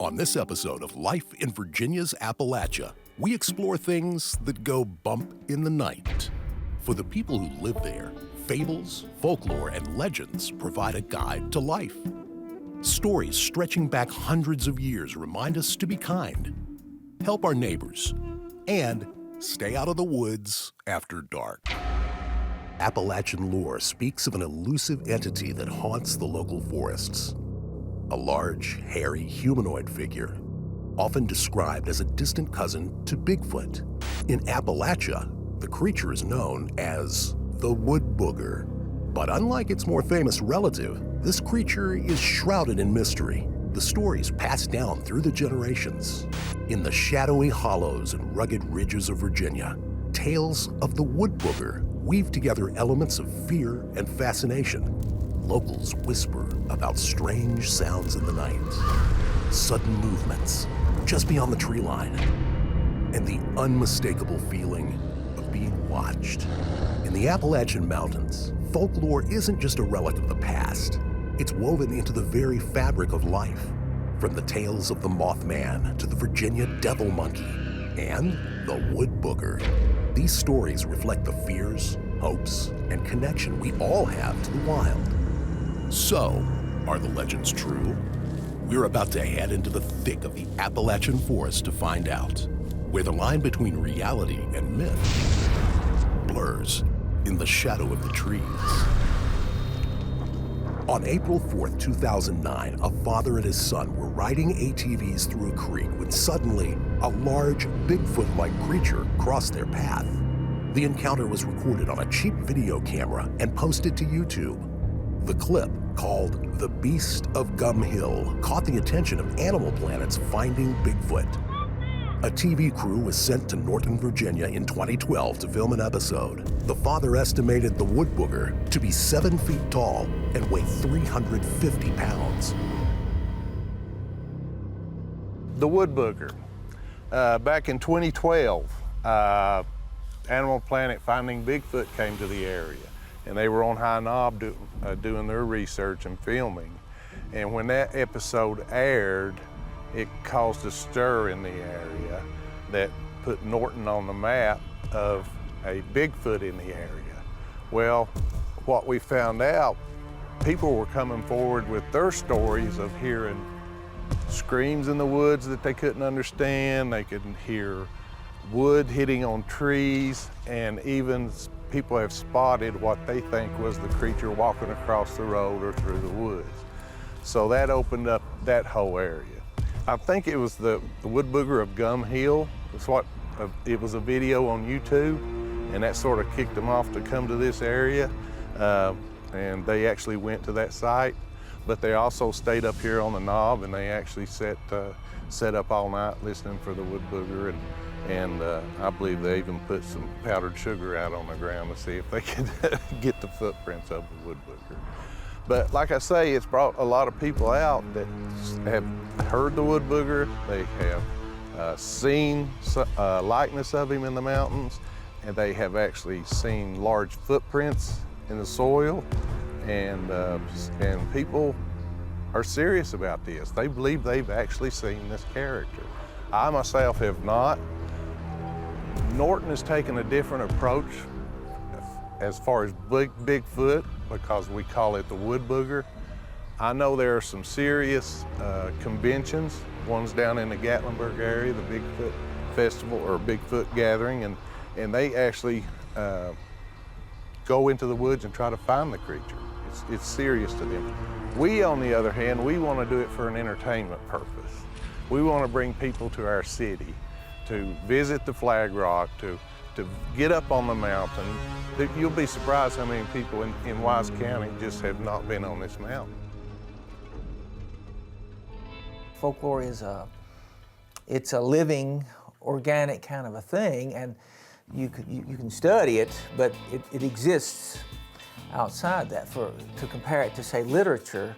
On this episode of Life in Virginia's Appalachia, we explore things that go bump in the night. For the people who live there, fables, folklore, and legends provide a guide to life. Stories stretching back hundreds of years remind us to be kind, help our neighbors, and stay out of the woods after dark. Appalachian lore speaks of an elusive entity that haunts the local forests. A large, hairy, humanoid figure, often described as a distant cousin to Bigfoot. In Appalachia, the creature is known as the Wood Booger. But unlike its more famous relative, this creature is shrouded in mystery. The stories passed down through the generations. In the shadowy hollows and rugged ridges of Virginia, tales of the Wood Booger weave together elements of fear and fascination. Locals whisper about strange sounds in the night, sudden movements just beyond the tree line, and the unmistakable feeling of being watched. In the Appalachian Mountains, folklore isn't just a relic of the past. It's woven into the very fabric of life, from the tales of the Mothman to the Virginia Devil Monkey and the Wood Booger. These stories reflect the fears, hopes, and connection we all have to the wild. So, are the legends true? We're about to head into the thick of the Appalachian forest to find out, where the line between reality and myth blurs in the shadow of the trees. On April 4th, 2009, a father and his son were riding ATVs through a creek when suddenly a large, Bigfoot-like creature crossed their path. The encounter was recorded on a cheap video camera and posted to YouTube. The clip, called The Beast of Gum Hill, caught the attention of Animal Planet's Finding Bigfoot. A TV crew was sent to Northern Virginia in 2012 to film an episode. The father estimated the Wood Booger to be 7 feet tall and weigh 350 pounds. The Wood Booger. Back in 2012, Animal Planet Finding Bigfoot came to the area, and they were on High Knob doing their research and filming. And when that episode aired, it caused a stir in the area that put Norton on the map of a Bigfoot in the area. Well, what we found out, people were coming forward with their stories of hearing screams in the woods that they couldn't understand. They could hear wood hitting on trees, and even people have spotted what they think was the creature walking across the road or through the woods. So that opened up that whole area. I think it was the Wood Booger of Gum Hill. It was a video on YouTube, and that sort of kicked them off to come to this area. And they actually went to that site, but they also stayed up here on the knob, and they actually set up all night listening for the Wood Booger. And I believe they even put some powdered sugar out on the ground to see if they could get the footprints of the Wood Booger. But like I say, it's brought a lot of people out that have heard the Wood Booger. They have seen likeness of him in the mountains, and they have actually seen large footprints in the soil. And people are serious about this. They believe they've actually seen this character. I myself have not. Norton has taken a different approach as far as Bigfoot, because we call it the Wood Booger. I know there are some serious conventions. One's down in the Gatlinburg area, the Bigfoot Festival or Bigfoot Gathering, and they actually go into the woods and try to find the creature. It's serious to them. We, on the other hand, we want to do it for an entertainment purpose. We want to bring people to our city, to visit the Flag Rock, to get up on the mountain. You'll be surprised how many people in Wise County just have not been on this mountain. Folklore is it's a living, organic kind of a thing, and you can study it, but it exists outside that. To compare it to, say, literature,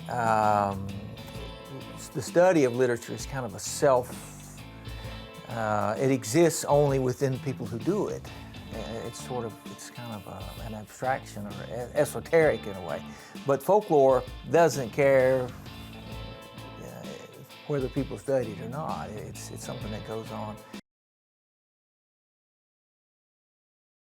the study of literature is kind of a it exists only within people who do it. It's kind of an abstraction or esoteric in a way. But folklore doesn't care whether people study it or not. It's something that goes on.